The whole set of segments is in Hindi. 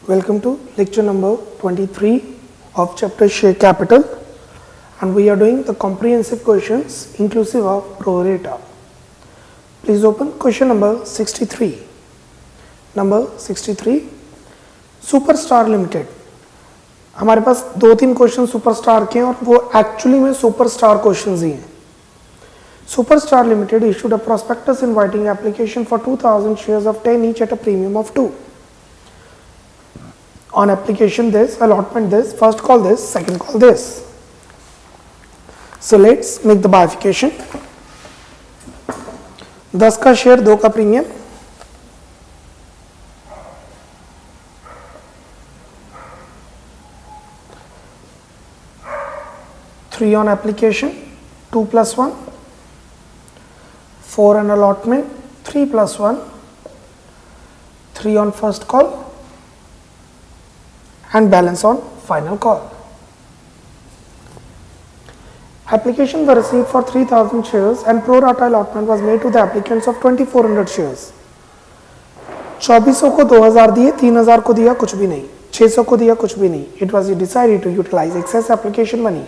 Welcome to lecture number 23 of chapter Share Capital, and we are doing the comprehensive questions inclusive of pro rata. Please open question number 63. Number 63, Superstar Limited. हमारे पास दो तीन क्वेश्चन सुपरस्टार के हैं और वो एक्चुअली में सुपरस्टार क्वेश्चंस ही हैं. Superstar Limited issued a prospectus inviting application for 2,000 shares of 10 each at a premium of 2. On application this, allotment this, first call this, second call this. So let's make the bifurcation. 10 का शेयर 2 का premium, three on application, 2 plus 1, 4 on allotment, 3 plus 1, 3 on first call, and balance on final call. Application was received for 3,000 shares and pro rata allotment was made to the applicants of 2,400 shares. 2400 को 2000 दिए, 3000 को दिया कुछ भी नहीं, 600 को दिया कुछ भी नहीं. It was decided to utilize excess application money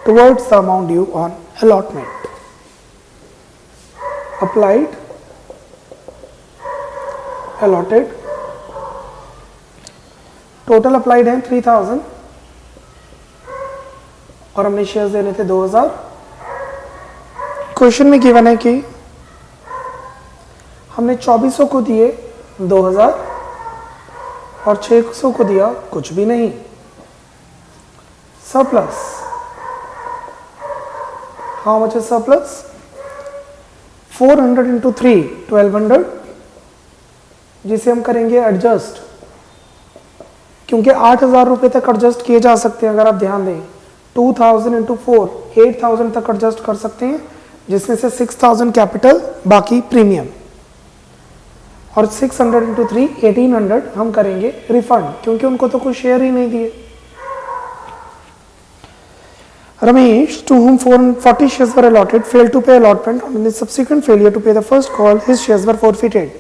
towards the amount due on allotment. Applied, allotted, total applied है 3000 और हमने शेयर्स देने थे 2000. क्वेश्चन में गिवन है कि हमने 2400 को दिए 2000 और 600 को दिया कुछ भी नहीं. Surplus, how much is surplus? 400 into 3 1200, जिसे हम करेंगे एडजस्ट, क्योंकि 8,000 रुपए तक एडजस्ट किए जा सकते हैं. अगर आप ध्यान दें 2000 इंटू 4 8,000 तक एडजस्ट कर सकते हैं, जिसमें से 6,000 कैपिटल, बाकी प्रीमियम, और 600 इंटू 3 1800 हम करेंगे रिफंड, क्योंकि उनको तो कोई शेयर ही नहीं दिए. Ramesh, to whom 40 shares were allotted, failed to pay allotment. On his subsequent failure to pay the first call, his shares were forfeited.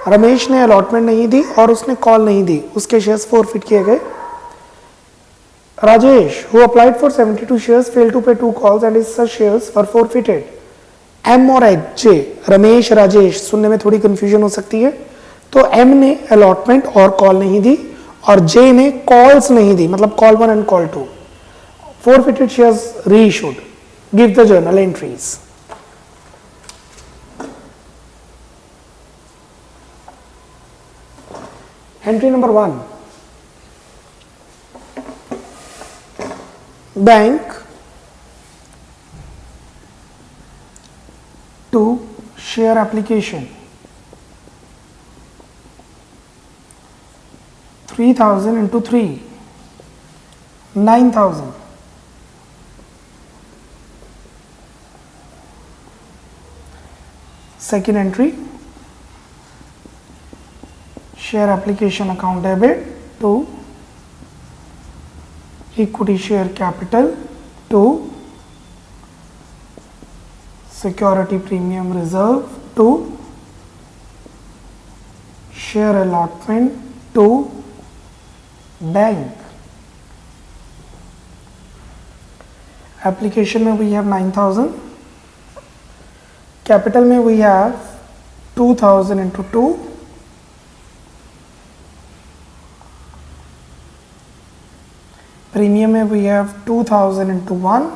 Ramesh ने अलॉटमेंट नहीं दी और उसने कॉल नहीं दी, उसके शेयर्स फोरफिट किए गए. Rajesh, who applied for 72 shares, failed to pay 2 calls and his shares were forfeited. M और H, रमेश राजेश, सुनने में थोड़ी कंफ्यूजन हो सकती है. तो M ने अलॉटमेंट और कॉल नहीं दी और J ने कॉल्स नहीं दी, मतलब call 1 and call 2. Forfeited shares reissued. Give the journal entries. Entry number 1. Bank to share application 3,000 into 3 9,000. Second entry, share application account debit to equity share capital to security premium reserve to share allotment to bank. Application में we have 9,000, capital में we have 2,000 into 2, प्रीमियम में we have 2,000 into 1,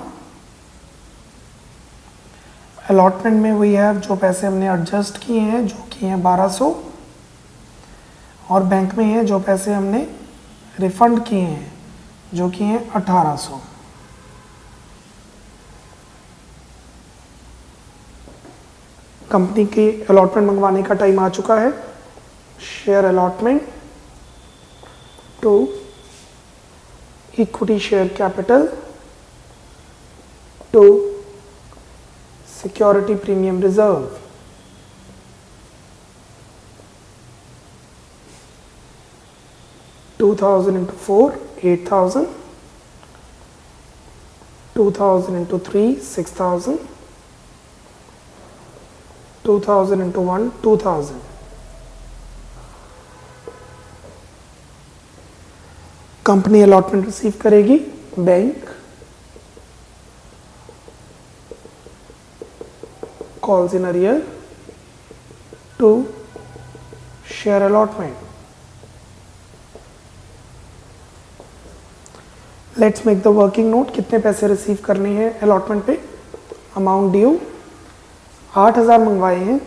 अलॉटमेंट में we have जो पैसे हमने एडजस्ट किए हैं जो कि हैं 1200, और बैंक में है जो पैसे हमने रिफंड किए हैं जो कि हैं 1800. कंपनी की अलॉटमेंट मंगवाने का टाइम आ चुका है. Share allotment to equity share capital to security premium reserve. $2,000 into 4 8,000, 2,000 into 3 6,000, 2000 into 1 2000. Company allotment receive करेगी, bank calls in arrear to share allotment. Let's make the working note. कितने पैसे रिसीव करने हैं अलॉटमेंट पे? अमाउंट ड्यू 8,000 मंगवाए हैं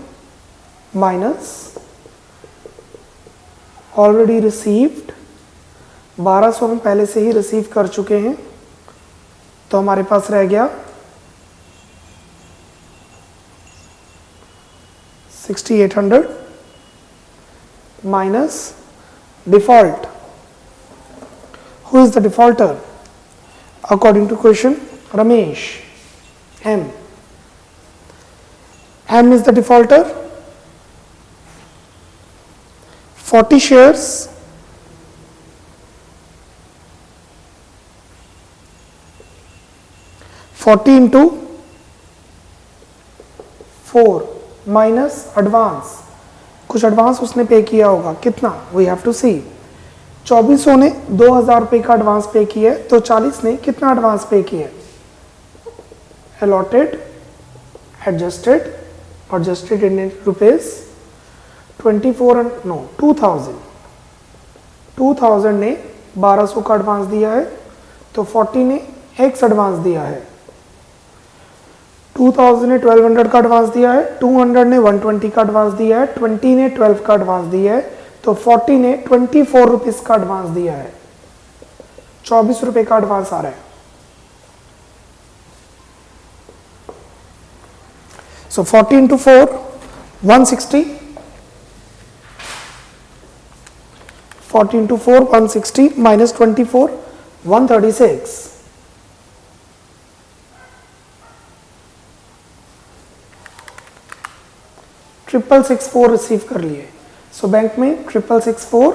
माइनस ऑलरेडी रिसीव्ड 1200 हम पहले से ही रिसीव कर चुके हैं, तो हमारे पास रह गया 6800 minus default. Who is the defaulter? According to question, Ramesh. M. M is the defaulter. 40 shares. 40 into 4 minus advance, कुछ एडवांस उसने पे किया होगा, कितना? वी हैव टू सी। 2400 ने 2000 रुपये का एडवांस पे किया है, तो 40 ने कितना एडवांस पे किया है? Allotted, adjusted, adjusted in rupees 2000 ने 1200 का एडवांस दिया है, तो 40 ने एक्स एडवांस दिया है। 2000 ने 1200 का एडवांस दिया है, 200 ने 120 का एडवांस दिया है, 20 ने 12 का एडवांस दिया है, तो 40 ने 24 रुपीज का एडवांस दिया है। 24 रुपए का एडवांस आ रहा है। सो 40 into 4 160, 40 into 4 160 minus 24 136, triple 64 receive कर लिए। सो बैंक में 664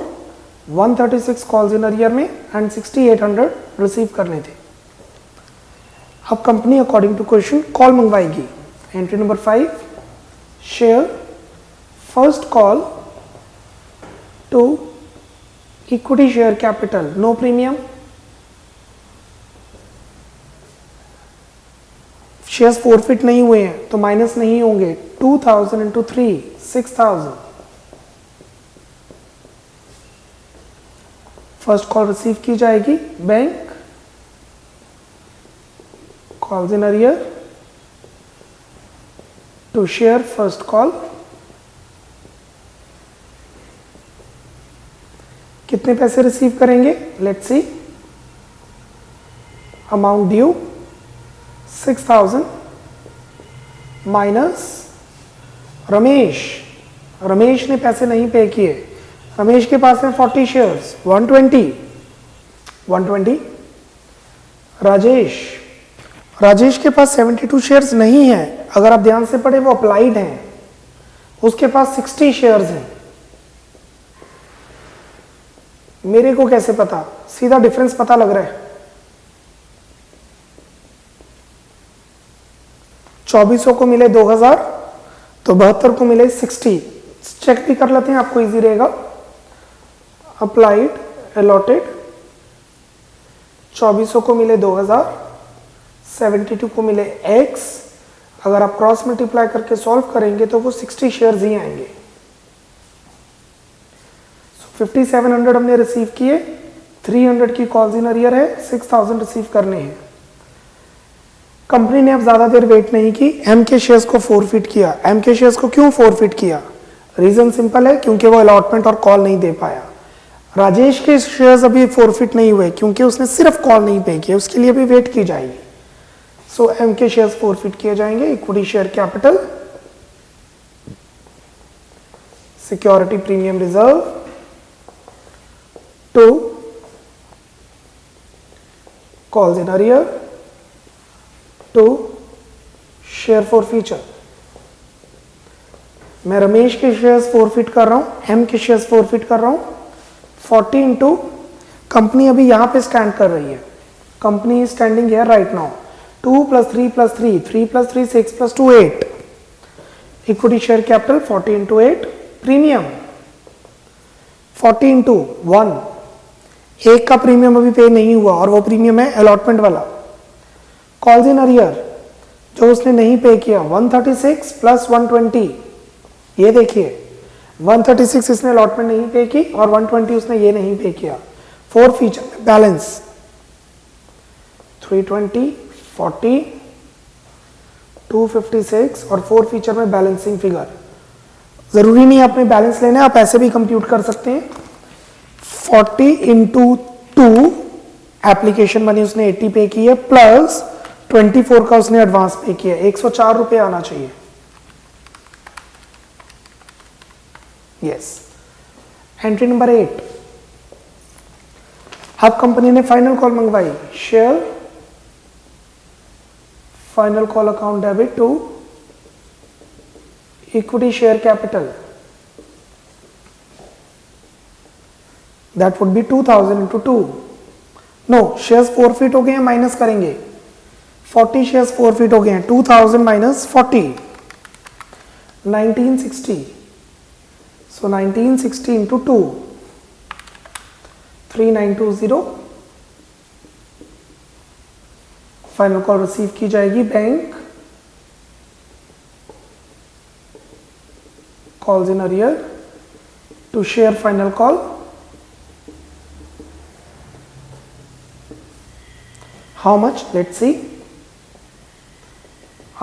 136 कॉल्स इन अरियर में एंड 6800 रिसीव करने थे। अब company according to question call मंगवाएगी। Entry number 5, share first call to equity share capital, no premium. Shares forfeit नहीं हुए हैं तो माइनस नहीं होंगे। 2000 into 3 6000। फर्स्ट कॉल रिसीव की जाएगी, bank calls in arrear to share first call. कितने पैसे रिसीव करेंगे? Let's see. Amount due 6000 minus Ramesh ने पैसे नहीं पे किए। रमेश के पास है 40 शेयर्स 120। राजेश के पास 72 शेयर्स नहीं है, अगर आप ध्यान से पढ़े वो अप्लाइड हैं, उसके पास 60 शेयर्स हैं। मेरे को कैसे पता? सीधा डिफरेंस पता लग रहा है। 2400 को मिले 2000, तो 72 को मिले 60। चेक भी कर लेते हैं, आपको इजी रहेगा। अप्लाइड, अलॉटेड, 2400 को मिले 2000, 72 को मिले x। अगर आप क्रॉस मल्टीप्लाई करके सॉल्व करेंगे तो वो 60 शेयर्स ही आएंगे। 5700 हमने रिसीव किए, 300 की कॉल्स इन अरियर है, 6000 रिसीव करने हैं। कंपनी ने अब ज्यादा देर वेट नहीं की, एम के शेयर्स को फोरफिट किया। एम के शेयर्स को क्यों फोरफिट किया? रीजन सिंपल है, क्योंकि वो अलॉटमेंट और कॉल नहीं दे पाया। राजेश के शेयर्स अभी फोरफिट नहीं हुए क्योंकि उसने सिर्फ कॉल नहीं पे किया, उसके लिए भी वेट की जाएगी। सो एम के शेयर्स फोरफिट किए जाएंगे। Equity share capital, security premium reserve to calls in arrear to share for future. मैं रमेश के शेयर्स फोरफिट कर रहा हूं, एम के शेयर्स फोरफिट कर रहा हूं। 40 इंटू कंपनी अभी यहां पे स्टैंड कर रही है, कंपनी स्टैंडिंग है right now. 2 + 3 + 3, 3 + 3 6 + 2 8। Equity share capital 40 into 8। Premium 40 into 1, एक का प्रीमियम अभी पे नहीं हुआ और वो प्रीमियम है अलॉटमेंट वाला। कॉल्स इन अरियर जो उसने नहीं पे किया 136 प्लस 120, ये देखिए 136 इसने अलॉटमेंट नहीं पे की और 120 उसने ये नहीं पे किया। 4 फीचर बैलेंस 320, 40, 256 और 4 फीचर में बैलेंसिंग फिगर। जरूरी नहीं आपने बैलेंस लेना है, आप ऐसे भी कंप्यूट कर सकते हैं। 40 इंटू 2 एप्लीकेशन मनी उसने 80 पे की है प्लस 24 का उसने एडवांस पे किया, 104 रुपए आना चाहिए। यस। एंट्री नंबर 8, अब कंपनी ने फाइनल कॉल मंगवाई, share final call account debit to equity share capital, that would be 2000 into 2। No, shares forfeit हो गए हैं, माइनस करेंगे। 40 शेयर्स फोरफिट हो गए हैं, 2000 minus 40, 1960। So 1960 into 2, 3920। Final call receive की जाएगी, bank calls in arrear to share final call. How much? Let's see.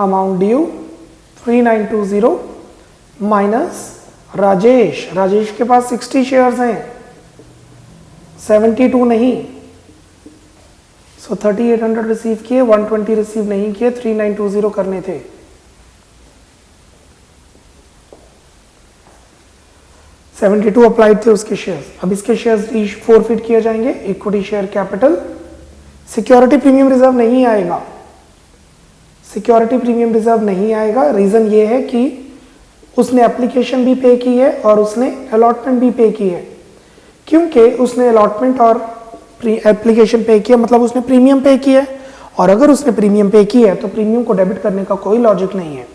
Amount due 3920 minus Rajesh, Rajesh के पास 60 शेयर्स हैं, 72 नहीं। सो 3800 रिसीव किए, 120 रिसीव नहीं किए, 3920 करने थे। $72 अप्लाइड थे उसके शेयर्स। अब इसके शेयर्स फोरफिट किए जाएंगे, equity share capital. Security premium reserve नहीं आएगा, सिक्योरिटी प्रीमियम रिजर्व नहीं आएगा। रीजन ये है कि उसने एप्लीकेशन भी पे की है और उसने अलॉटमेंट भी पे की है। क्योंकि उसने अलॉटमेंट और एप्लीकेशन पे किया मतलब उसने प्रीमियम पे किया है, और अगर उसने प्रीमियम पे किया है तो प्रीमियम को डेबिट करने का कोई लॉजिक नहीं है।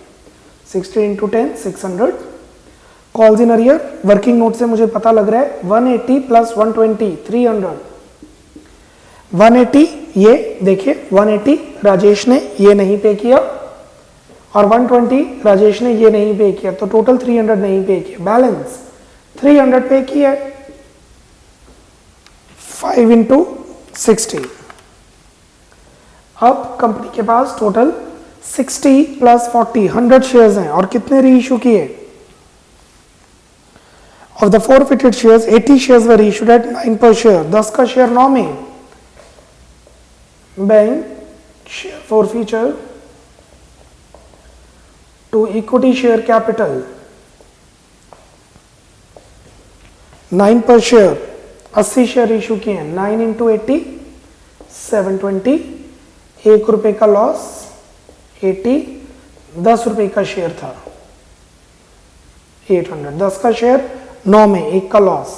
60 into 10 600। Calls in arrear working note से मुझे पता लग रहा है 180 प्लस 120 300। 180 ये देखिए 180 राजेश ने ये नहीं पे किया और 120 राजेश ने ये नहीं पे किया, तो टोटल 300 नहीं पे किया। बैलेंस 300 पे किया, 5 इंटू 60। अब कंपनी के पास टोटल 60 प्लस 40 100 शेयर्स हैं और कितने री इशू किए? Of the forfeited shares 80 shares were issued at 9 per share, 10 का शेयर 9 में। Bank share forfeiture to equity share capital 9 पर शेयर, 80 शेयर इशू किए हैं, 9 इंटू 80 720, 1 रुपए का लॉस 80, 10 रुपए का शेयर था 800, 10 का शेयर 9 में 1 का लॉस।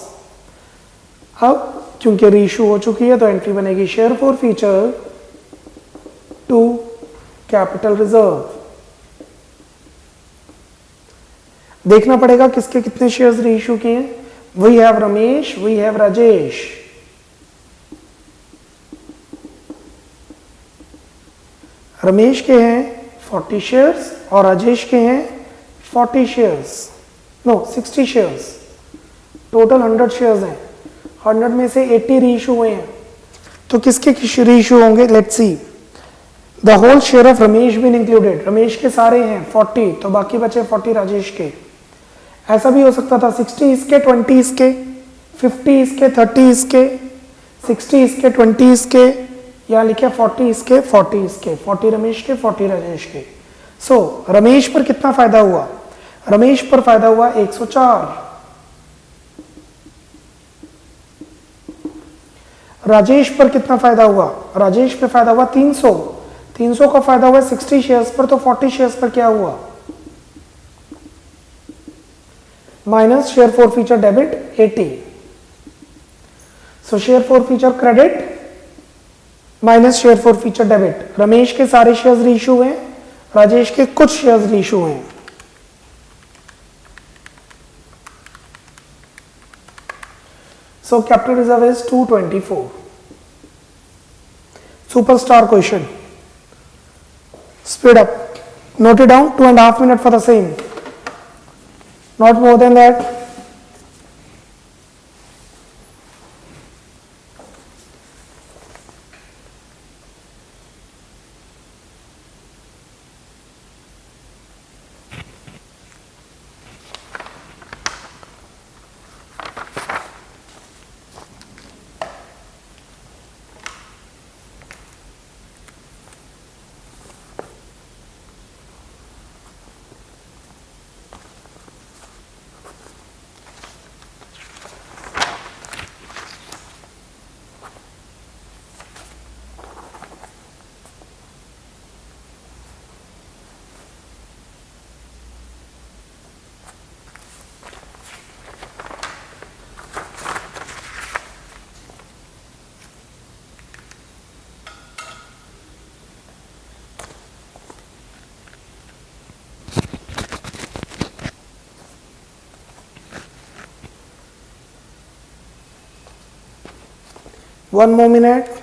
अब क्योंकि रीइशू हो चुकी है तो एंट्री बनेगी share forfeiture to capital reserve. देखना पड़ेगा किसके कितने शेयर्स रीइशू किए हैं। We have Ramesh, we have Rajesh. Ramesh के हैं 40 शेयर्स और राजेश के हैं 40 shares, no 60 shares. Total 100 shares हैं, 100 में से 80 रीइशू हुए हैं, तो किसके रीइशू होंगे? Let's see. The whole share of Ramesh been included, Ramesh के सारे हैं 40, तो बाकी बचे 40 राजेश के। ऐसा भी हो सकता था 60 इसके 20 इसके, 50 इसके 30 इसके, 60 इसके 20 इसके, या लिखे 40 इसके 40 इसके, 40 रमेश के 40 राजेश के। सो रमेश पर कितना फायदा हुआ? रमेश पर फायदा हुआ 104, राजेश पर कितना फायदा हुआ? राजेश पे फायदा हुआ 300, 300 का फायदा हुआ 60 शेयर्स पर, तो 40 शेयर्स पर क्या हुआ? Minus share for feature debit 80, so share for feature credit minus share for feature debit. Ramesh के सारे शेयर्स रीइशू हुए, राजेश के कुछ शेयर्स रीइशू हुए। So capital reserve is 224. Superstar question. Speed up. Note it down, 2.5 minutes for the same. Not more than that. One more minute.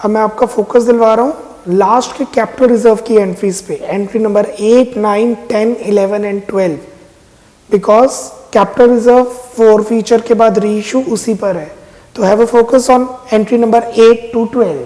अब मैं आपका फोकस दिलवा रहा हूं लास्ट के कैपिटल रिजर्व की एंट्रीज पे, entry number 8, 9, 10, 11 and 12, because capital reserve 4 feature के बाद रीइश्यू उसी पर है. तो have a focus on entry number 8 to 12.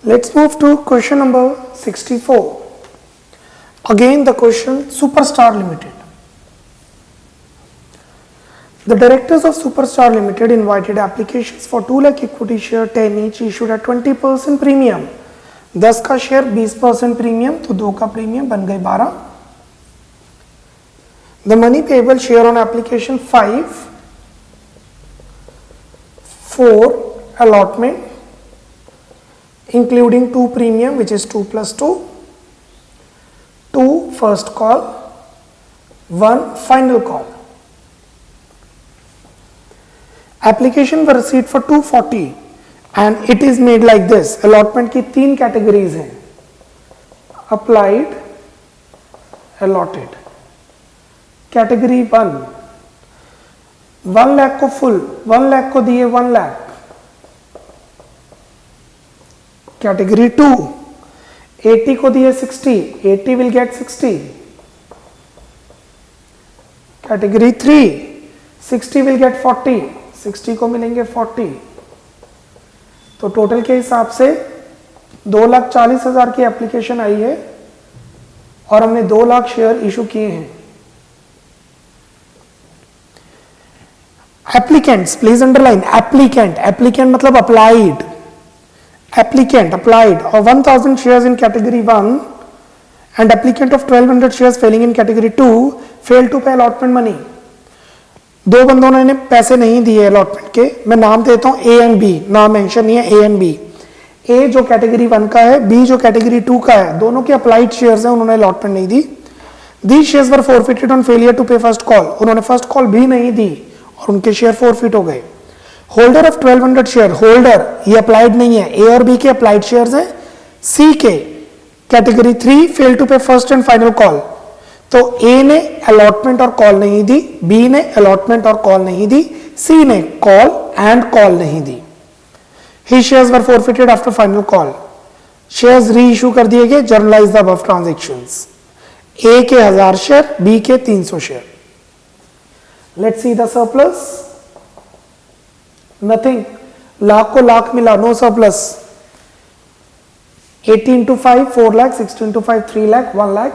Let's move to question number 64. Again the question Superstar Limited. The directors of Superstar Limited invited applications for 2 lakh equity share 10 each issued at 20% premium. 10 का शेयर 20% प्रीमियम, तो 2 का प्रीमियम बन गए 12. The money payable share on application 5 4 allotment including 2 premium which is 2 plus 2, 2 first call, 1 final call. Application for receipt for 240 and it is made like this. Allotment की 3 categories हैं, applied, allotted. Category 1, 1 lakh को full, 1 lakh को दिए 1 lakh. Category 2, 80 को दिए 60, 80 will get 60. Category 3, 60 will get 40, 60 को मिलेंगे 40. तो टोटल के हिसाब से 2,40,000 की एप्लीकेशन आई है और हमने 2 लाख शेयर इशू किए हैं. Applicants, please underline applicant. Applicant मतलब applied. Applicant applied of 1000 shares in category 1 and applicant of 1200 shares failing in category 2 failed to pay allotment money. 2 बंदों ने पैसे नहीं दिए allotment के. मैं नाम देता हूँ A and B, नाम मेंशन नहीं है. A and B. A जो कैटेगरी 1 का है, B जो कैटेगरी 2 का है, दोनों के अप्लाइड शेयर्स हैं, उन्होंने allotment नहीं दी. These shares were forfeited on failure to pay first call. उन्होंने फर्स्ट कॉल भी नहीं दी और उनके शेयर forfeit हो गए. होल्डर ऑफ 1200 शेयर, होल्डर ये अप्लाइड नहीं है. ए और बी के अप्लाइड शेयर्स हैं. सी के category 3 fail to pay first and final call. तो ए ने अलॉटमेंट और कॉल नहीं दी, बी ने अलॉटमेंट और कॉल नहीं दी, सी ने कॉल एंड कॉल नहीं दी. ही shares were forfeited after final call. Shares reissue कर दिए गए, journalize the above transactions. A के 1000 शेयर, बी के 300 share. Let's see the surplus, nothing, lakh को लाख मिला, no surplus. 80 into 5 4 lakh, 60 into 5 3 lakh, 1 lakh.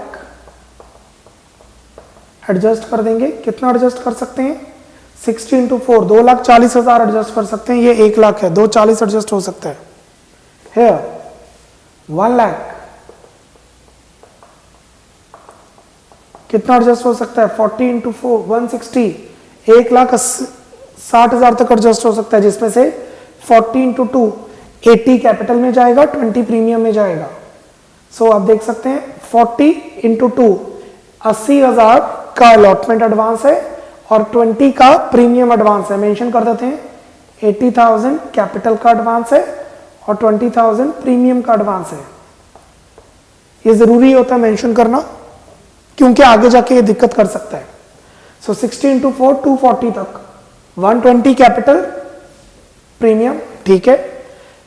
Adjust कर देंगे, कितना एडजस्ट कर सकते हैं? 60 इंटू 4 2,40,000 एडजस्ट कर सकते हैं, ये 1 लाख है, 240 एडजस्ट हो सकता है। Here 1 लाख कितना एडजस्ट हो सकता है? 40 इंटू 4 160, 1,60,000 तक एडजस्ट हो सकता है, जिसमें से 40 इंटू 2 80 कैपिटल में जाएगा, 20 प्रीमियम में जाएगा। सो आप देख सकते हैं 40 इंटू 2 80,000 का अलॉटमेंट एडवांस है और 20 का प्रीमियम एडवांस है। मेंशन कर देते हैं 80,000 कैपिटल का एडवांस है और 20,000 प्रीमियम का एडवांस है। ये जरूरी होता है मेंशन करना, क्योंकि आगे जाके ये दिक्कत कर सकता है। सो 60 इंटू 4 240 तक, 120 कैपिटल प्रीमियम, ठीक है।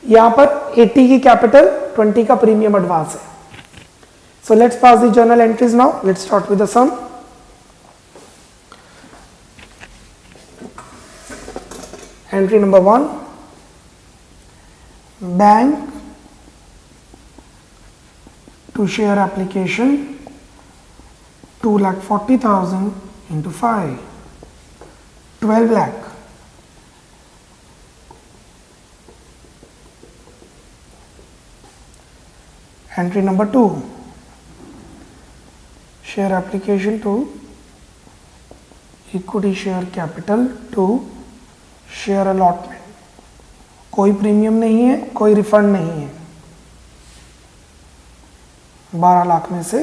यहां पर 80 की कैपिटल, 20 का प्रीमियम एडवांस है। So let's pass the journal entries now. Let's start with the sum. Entry number 1, bank to share application 2,40,000 into 5, 12 lakh. Entry number 2, share application to equity share capital to share allotment. कोई प्रीमियम नहीं है, कोई रिफंड नहीं है। 12 लाख में से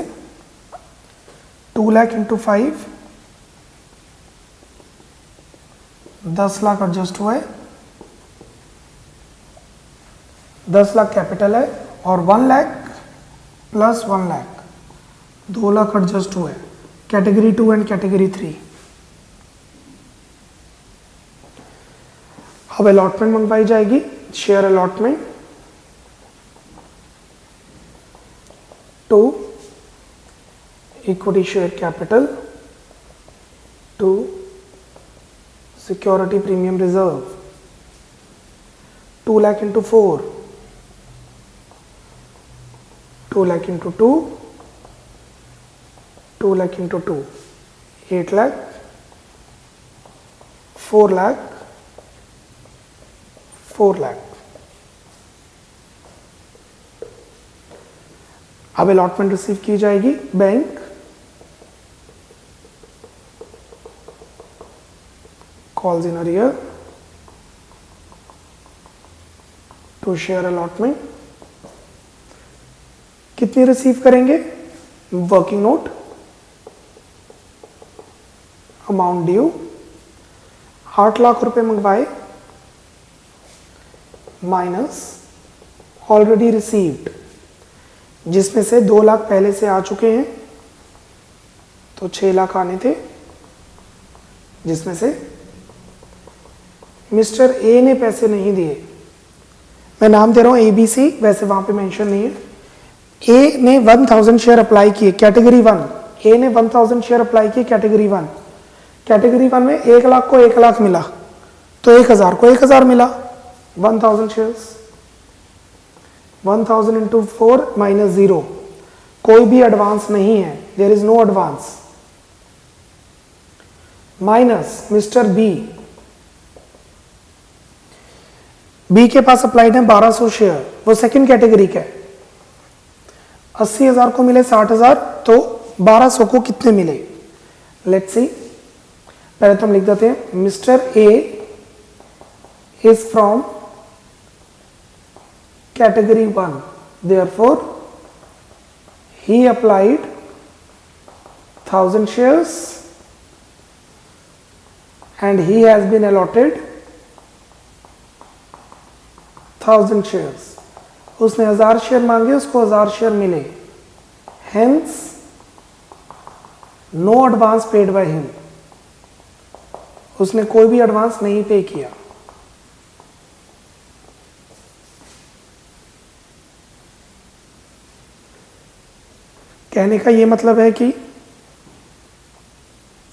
2 लाख इंटू 5, 10 लाख एडजस्ट हुआ है, 10 लाख कैपिटल है और 1 लाख प्लस 1 लाख 2 लाख एडजस्ट हुआ है। Category 2 and category 3। अब अलॉटमेंट मंगवाई जाएगी, share allotment to equity share capital to security premium reserve. 2 lakh into 4, 2 lakh into 2, 2 lakh into 2, 8 lakh, 4 lakh, 4 lakh. अब अलॉटमेंट रिसीव की जाएगी। Bank calls in arrear to share allotment. कितनी रिसीव करेंगे? Working note, amount due 8 lakh रुपए मंगवाए, माइनस ऑलरेडी रिसीव्ड, जिसमें से 2 लाख पहले से आ चुके हैं, तो 6 लाख आने थे, जिसमें से मिस्टर ए ने पैसे नहीं दिए। मैं नाम दे रहा हूं ABC, वैसे वहां पे मेंशन नहीं है। ए ने 1000 शेयर अप्लाई किए, कैटेगरी 1। ए ने 1000 शेयर अप्लाई किए कैटेगरी 1। कैटेगरी 1 में 1 लाख को 1 लाख मिला, तो 1000 को 1000 मिला। 1000 शेयर्स, 1000 इंटू 4 माइनस 0, कोई भी एडवांस नहीं है, there is no advance. Minus mister B, B के पास अप्लाइड है 1200 शेयर, वो सेकंड कैटेगरी का है। 80,000 को मिले 60,000, तो 1200 को कितने मिले? लेट्स सी, पहले तो हम लिख देते हैं mister A is from category 1, therefore he applied 1000 shares and he has been allotted 1000 shares. उसने 1000 शेयर मांगे, उसको 1000 शेयर मिले, hence no advance paid by him. उसने कोई भी एडवांस नहीं पे किया। कहने का ये मतलब है कि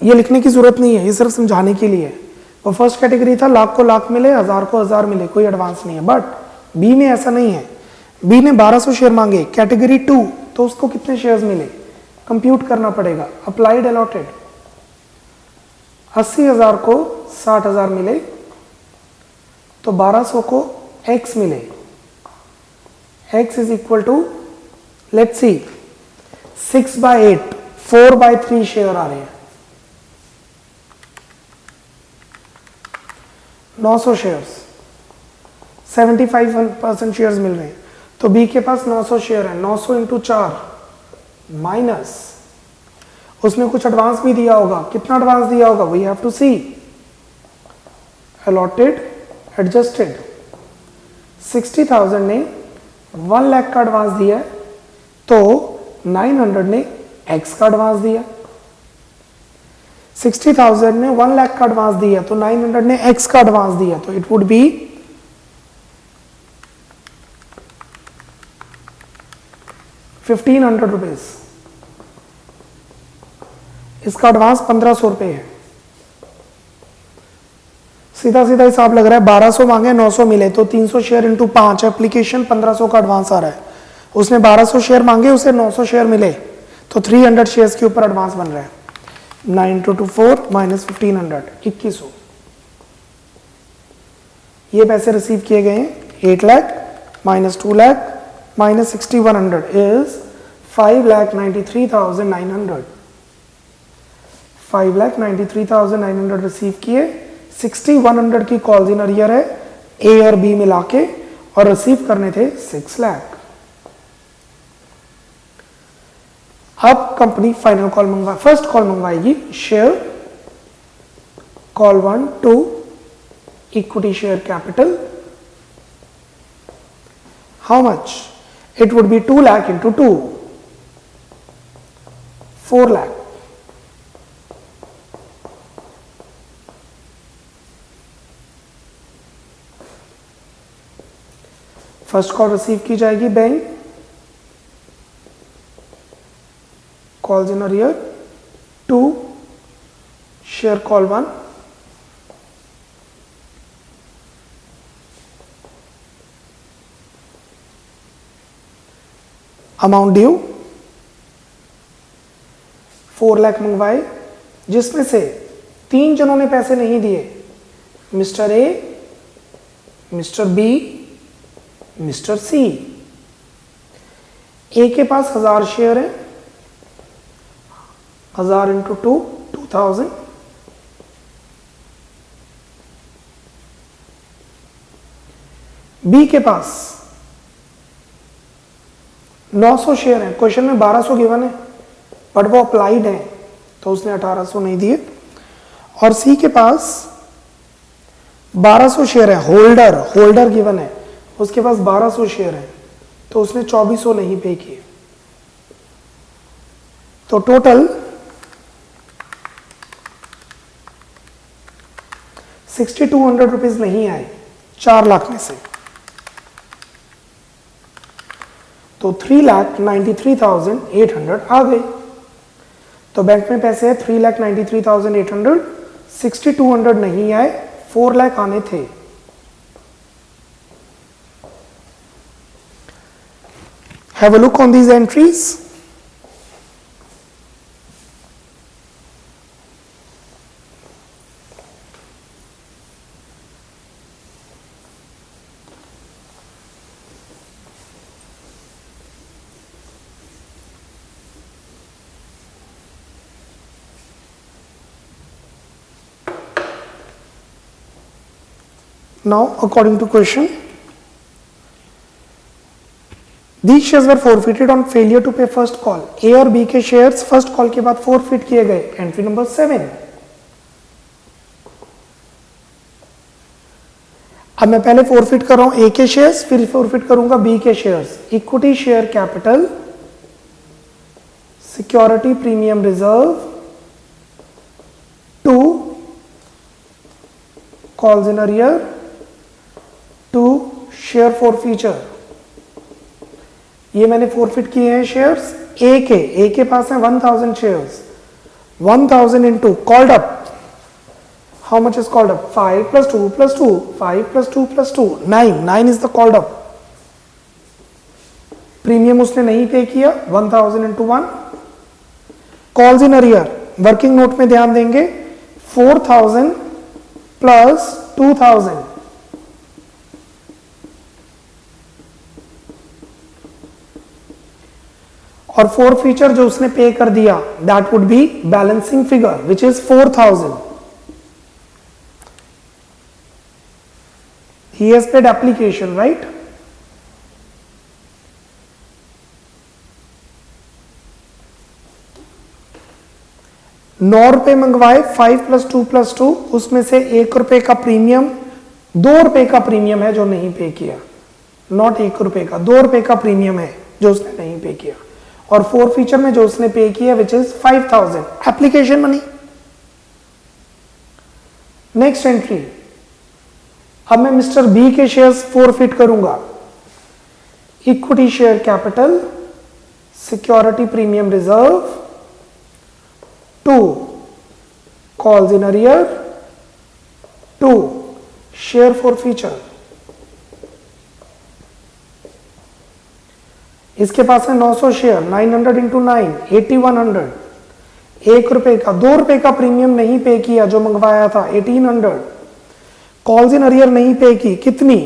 ये लिखने की जरूरत नहीं है, ये सिर्फ समझाने के लिए है। वो फर्स्ट कैटेगरी था लाख को लाख मिले, हजार को हजार मिले, कोई एडवांस नहीं है। बट बी में ऐसा नहीं है। बी ने 1200 शेयर मांगे, कैटेगरी 2, तो उसको कितने शेयर्स मिले कंप्यूट करना पड़ेगा। अप्लाइड अलॉटेड 80,000 को 60,000 मिले, तो 1200 को x मिले। x is equal to, let's see, 6/8, 4/3 share आ रहे हैं। 900 शेयर्स, 75% शेयर्स मिल रहे हैं। तो बी के पास 900 शेयर है, 900 इंटू 4 माइनस, उसने कुछ एडवांस भी दिया होगा। कितना एडवांस दिया होगा we have to see. Allotted, adjusted, 60,000 ने 1 लाख का एडवांस दिया है, तो 900 ने x का एडवांस दिया। 60,000 ने 1 लाख का एडवांस दिया, तो 900 ने x का एडवांस दिया, तो इट वुड बी 1500 रुपीज। इसका एडवांस 1500 रुपए है। सीधा सीधा हिसाब लग रहा है, 1200 मांगे 900 मिले, तो 300 शेयर इंटू 5 एप्लीकेशन 1500 का एडवांस आ रहा है। उसने 1200 शेयर मांगे, उसे 900 शेयर मिले, तो 300 शेयर्स के ऊपर एडवांस बन रहा है। 9 × 4 माइनस 1500, 2100। ये पैसे रिसीव किए गए हैं। 8 lakh minus 2 lakh minus 6100 is 5,93,900। 5,93,900 receive किए। 6100 की कॉल्स इन अरियर है ए और बी मिला के, और रिसीव करने थे 6 लाख। अब कंपनी फाइनल कॉल मंगवा, फर्स्ट कॉल मंगवाएगी share call 1 to equity share capital. How much? It would be 2 lakh into 2, 4 lakh. First call receive की जाएगी bank, calls in arrear to share call 1, amount due 4 lakh मंगवाए, जिसमें से 3 जनों ने पैसे नहीं दिए, mister A, mister B, mister C. A के पास 1000 शेयर है, 1000 इंटू 2, 2000। बी के पास 900 शेयर है, क्वेश्चन में 1200 गिवन है, बट वो अप्लाइड है, तो उसने 1800 नहीं दिए। और सी के पास 1200 शेयर है, होल्डर गिवन है, उसके पास 1200 शेयर है, तो उसने 2400 नहीं पे किए। तो टोटल 6200 रुपीज नहीं आए 4 लाख में से, तो 3,93,800 आ गए। तो बैंक में पैसे है 3,93,800, 6200 नहीं आए, 4 लाख आने थे। Have a look on these entries. Now, according to question, these shares were forfeited on failure to pay first call. A और B के शेयर्स फर्स्ट कॉल के बाद forfeit किए गए। Entry number 7। अब मैं पहले forfeit कर रहा हूं A के शेयर्स, फिर forfeit करूंगा B के shares. Equity share capital, security premium reserve, 2 calls in arrear, 2 share forfeiture. ये मैंने फॉरफिट किए हैं शेयर्स ए के पास है 1000 shares, 1000 into called up. How much is called up? 5 plus 2 plus 2, 5 plus 2 plus 2, 9 is the called up. Premium उसने नहीं पे किया, 1000 into 1. Calls in arrear, working note में ध्यान देंगे, 4000 प्लस 2000. और फोर फीचर जो उसने पे कर दिया, that would B balancing figure which is 4000. He has paid application, right? 9 रुपए मंगवाए, 5 plus 2 plus 2, उसमें से 1 रुपए का प्रीमियम, 2 रुपए का प्रीमियम है जो नहीं पे किया, नॉट 1 रुपए का, 2 रुपए का प्रीमियम है जो उसने नहीं पे किया. और 4 फीचर में जो उसने पे किया which is 5000 application money. Next entry, अब मैं मिस्टर बी के शेयर्स फॉरफिट करूंगा. Equity share capital, security premium reserve, 2 calls in arrear, 2 share forfeiture. इसके पास है 900 शेयर, 900 into 9, 8100. 1 रुपए का, 2 रुपए का प्रीमियम नहीं पे किया जो मंगवाया था, 1800. कॉल्स इन अरियर नहीं पे की, कितनी?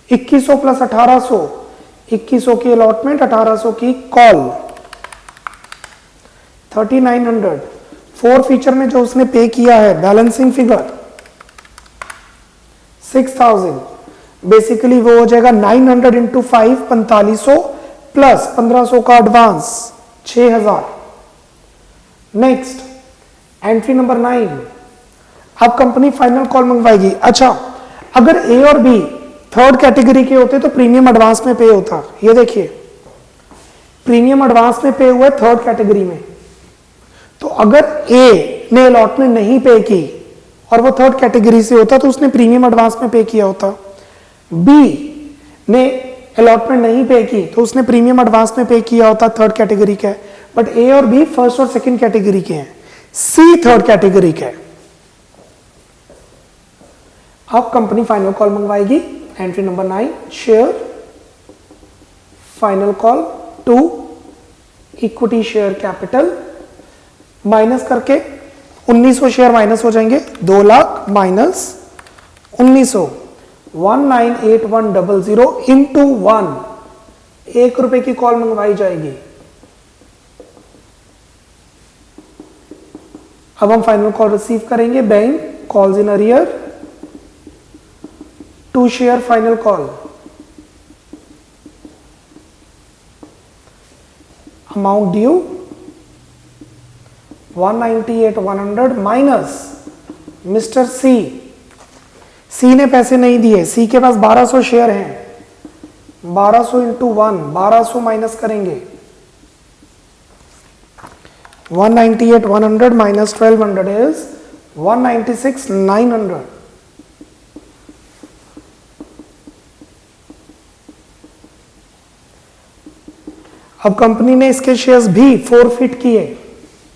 2100 प्लस 1800, 2100 की अलॉटमेंट, 1800 की कॉल, 3900. 4 फीचर में जो उसने पे किया है, बैलेंसिंग फिगर 6000. बेसिकली वो हो जाएगा 900 into 5, 4500 प्लस 1500 का एडवांस, 6000. नेक्स्ट एंट्री नंबर 9, अब कंपनी फाइनल कॉल मंगवाएगी. अच्छा, अगर ए और बी थर्ड कैटेगरी के होते तो प्रीमियम एडवांस में पे होता. ये देखिए, प्रीमियम एडवांस में पे हुआ है थर्ड कैटेगरी में. तो अगर ए ने अलॉटमेंट नहीं पे की और वो थर्ड कैटेगरी से होता तो उसने प्रीमियम एडवांस में पे किया होता. बी ने अलॉटमेंट नहीं पे की तो उसने प्रीमियम एडवांस में पे किया होता, थर्ड कैटेगरी का. बट ए और बी फर्स्ट और सेकंड कैटेगरी के हैं, सी थर्ड कैटेगरी का है. अब कंपनी फाइनल कॉल मंगवाएगी. Entry number 9, share final call, 2 equity share capital, minus करके 1900 शेयर माइनस हो जाएंगे, 2 लाख माइनस 1900, 198100 into 1. 1 रुपए की कॉल मंगवाई जाएगी. अब हम फाइनल कॉल रिसीव करेंगे. Bank calls in arrear, 2 share final call, amount due 198,100 minus mister C. C ने पैसे नहीं दिए, सी के पास 1200 शेयर हैं, 1200 into 1, 1200 माइनस करेंगे, 198,100 माइनस 1200 इज 196,900. अब कंपनी ने इसके शेयर्स भी फॉरफिट किए.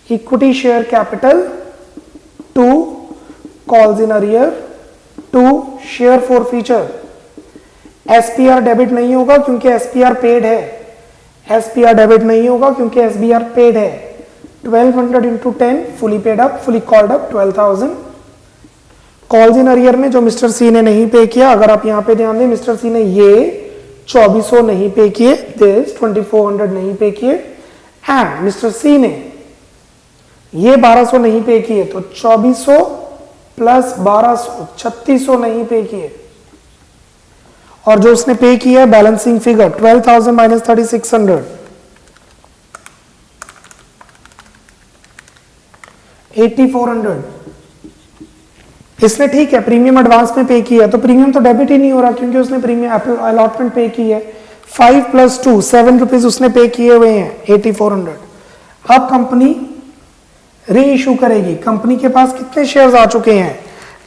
Equity share capital, 2 calls in arrear, 2 share forfeiture. SPR debit नहीं होगा क्योंकि एसपीआर पेड है. एसपीआर डेबिट नहीं होगा क्योंकि एसबीआर पेड है. 1200 into 10 fully paid up, fully called up 12,000. Calls in arrear में जो मिस्टर सी ने नहीं पे किया, अगर आप यहां पे ध्यान दें, मिस्टर सी ने ये 2400 नहीं पे किए, दिस 2400 नहीं पे किए, एंड मिस्टर सी ने ये 1200 नहीं पे किए, तो 2400 प्लस 1200, 3600 नहीं पे किए. और जो उसने पे किया है बैलेंसिंग फिगर 12,000 माइनस 3600, 8400. इसने ठीक है प्रीमियम एडवांस में पे किया, तो प्रीमियम तो डेबिट ही नहीं हो रहा क्योंकि उसने प्रीमियम अलॉटमेंट पे की है. 5 प्लस 2, 7 रुपीज उसने पे किए हुए हैं, 8400. अब कंपनी री इशू करेगी. कंपनी के पास कितने शेयर्स आ चुके हैं?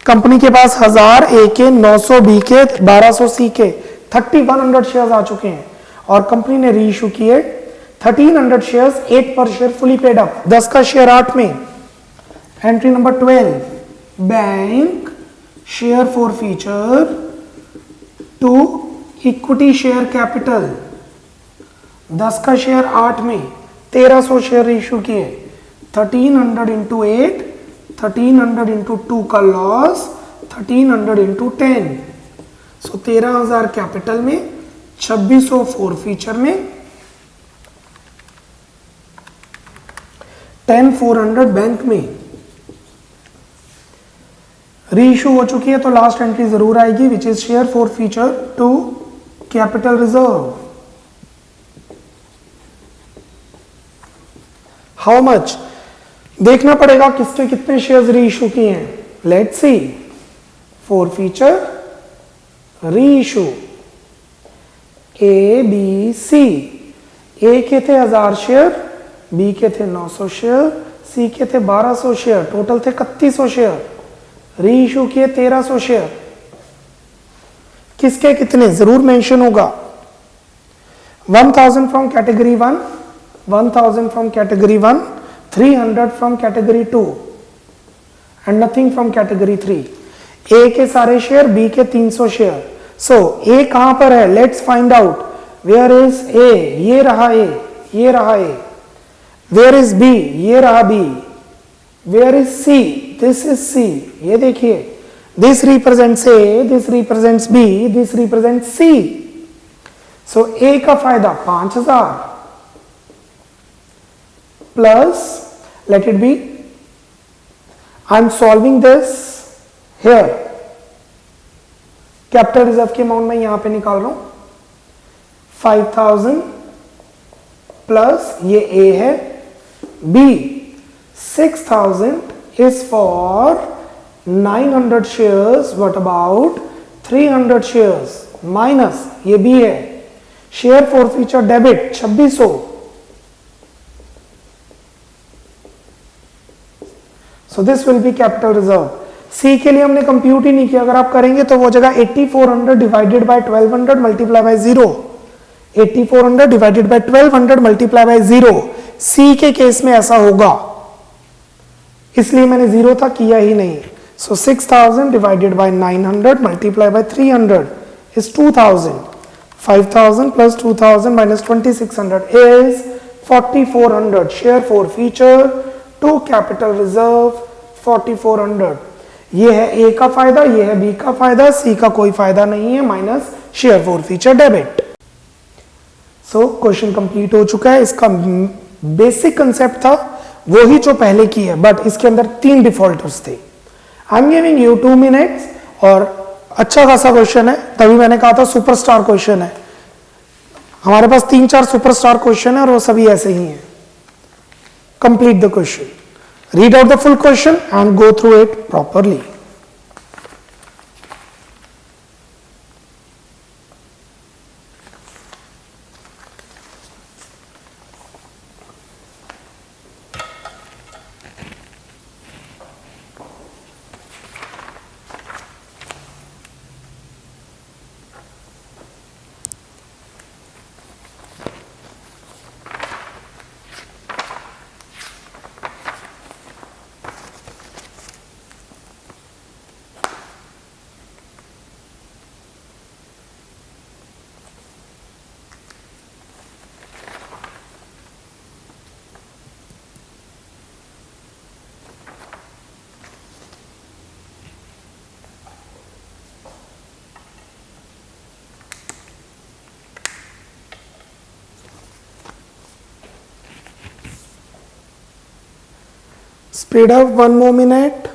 कंपनी के पास 1000 ए के, 900 बी के, 1200 सी के, 3100 शेयर्स आ चुके हैं. और कंपनी ने री इशू किए 1300 शेयर्स 8 पर शेयर फुली पेड अप, 10 का शेयर 8 में। Entry number 12, bank share forfeiture to equity share capital, 10 का शेयर 8 में, 1300 शेयर इशू किए। 1300 इंटू 8, 1300 इंटू 2 का लॉस, 1300 इंटू 10, सो 13,000 कैपिटल में, 2600 फॉर फीचर में, 10,400 बैंक में। री इशू हो चुकी है तो लास्ट एंट्री जरूर आएगी, which is share forfeiture to capital reserve. How much देखना पड़ेगा, किसके कितने शेयर्स री इशू किए हैं। Let's see, forfeiture reissue A B C, A के थे 1000 शेयर, बी के थे 900 शेयर, सी के थे 1200 शेयर, टोटल थे 3100 शेयर। री इशू किए 1300 शेयर, किसके कितने जरूर मेंशन होगा। 1000 from category 1, 1000 from category 1, 300 from category 2 and nothing from category 3। ए के सारे शेयर, बी के 300 शेयर। सो ए कहां पर है, let's find out. Where is A, ये रहा ए, ये रहा ए। वेयर इज बी, ये रहा B. Where is C, this is C, ये देखिए, this represents A, this represents B, this represents C. So A का फायदा 5000 plus, let it be, I am solving this here, capital reserve के अमाउंट में यहां पे निकाल रहा हूं, 5000 प्लस ये ए है, B 6000 is for 900 shares, what about 300 shares minus ये भी है, share for future debit 2600। So this will be capital reserve. C के लिए हमने कंप्यूट ही नहीं किया, अगर आप करेंगे तो वो जगह 8400 divided by 1200 multiply by 0, 8400 divided by 1200 multiply by 0। सी के केस में ऐसा होगा, इसलिए मैंने 0 था किया ही नहीं। So 6000 divided by 900 multiply by 300 is 2000। 5000 plus 2000 minus 2600 is 4400। Share forfeiture to capital reserve 4400। ये है ए का फायदा, ये है बी का फायदा, सी का कोई फायदा नहीं है, minus share for feature debit. So question complete हो चुका है। इसका बेसिक कंसेप्ट था वो ही जो पहले की है, बट इसके अंदर 3 डिफॉल्टर्स थे। I am giving you 2 minutes, और अच्छा खासा क्वेश्चन है, तभी मैंने कहा था सुपरस्टार क्वेश्चन है। हमारे पास 3-4 सुपरस्टार क्वेश्चन है और वो सभी ऐसे ही हैं। Complete the question, read out the full question and go through it properly. Speed up 1 more minute.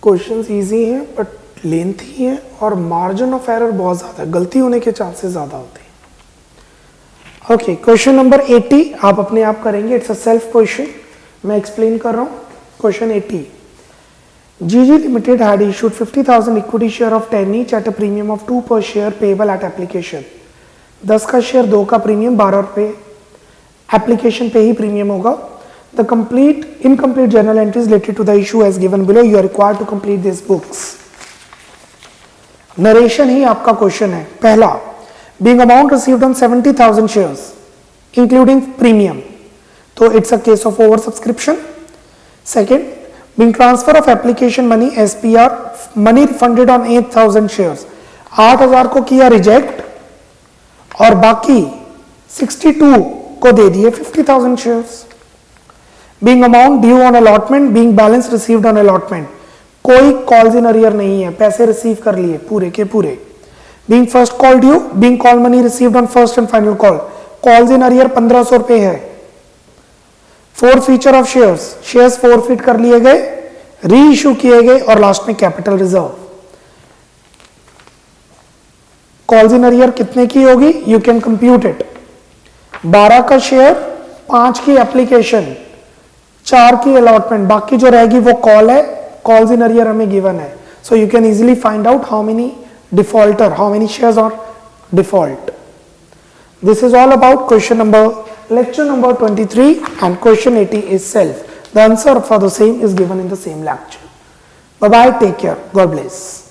Questions easy हैं बट लेंथी हैं और मार्जिन ऑफ एरर बहुत ज़्यादा है, गलती होने के चांसेस ज़्यादा होते हैं। ओके, क्वेश्चन नंबर 80 आप अपने आप करेंगे, इट्स अ सेल्फ क्वेश्चन, मैं एक्सप्लेन कर रहा हूँ। Question 80, GG Limited had issued 50,000 equity share of 10 each at a premium of 2 per share payable at application। 10 का शेयर 2 का प्रीमियम 12 रुपये, एप्लीकेशन पे ही प्रीमियम होगा। The incomplete journal entries related to the issue as given below, you are required to complete these books। Narration ही आपका क्वेश्चन है। पहला, being amount received on 70,000 shares including premium, तो it's a case of over subscription। Second, being transfer of application money SPR, money refunded on 8,000 shares, 8,000 को किया रिजेक्ट और बाकी 62 को दे दिए 50,000 shares. Being amount due on allotment, being balance received on allotment, कोई कॉल्स इन अरियर नहीं है, पैसे रिसीव कर लिए पूरे के पूरे। Being first call due, being call money received on first and final call, calls in arrear 1,500 रुपए है। Four feature of shares, shares forfeit कर लिए गए, री इश्यू किए गए और लास्ट में capital reserve. Calls in arrear कितने की होगी, यू कैन कंप्यूट इट। 12 का शेयर, 5 की एप्लीकेशन, 4 की अलॉटमेंट, बाकी जो रहेगी वो कॉल है, कॉल्स इन अरियर हमें गिवन है। So you can easily find out how many defaulter, how many shares are default. This is all about lecture number 23 and question 80 is self. The answer for the same is given in the same lecture. Bye bye, take care, God bless.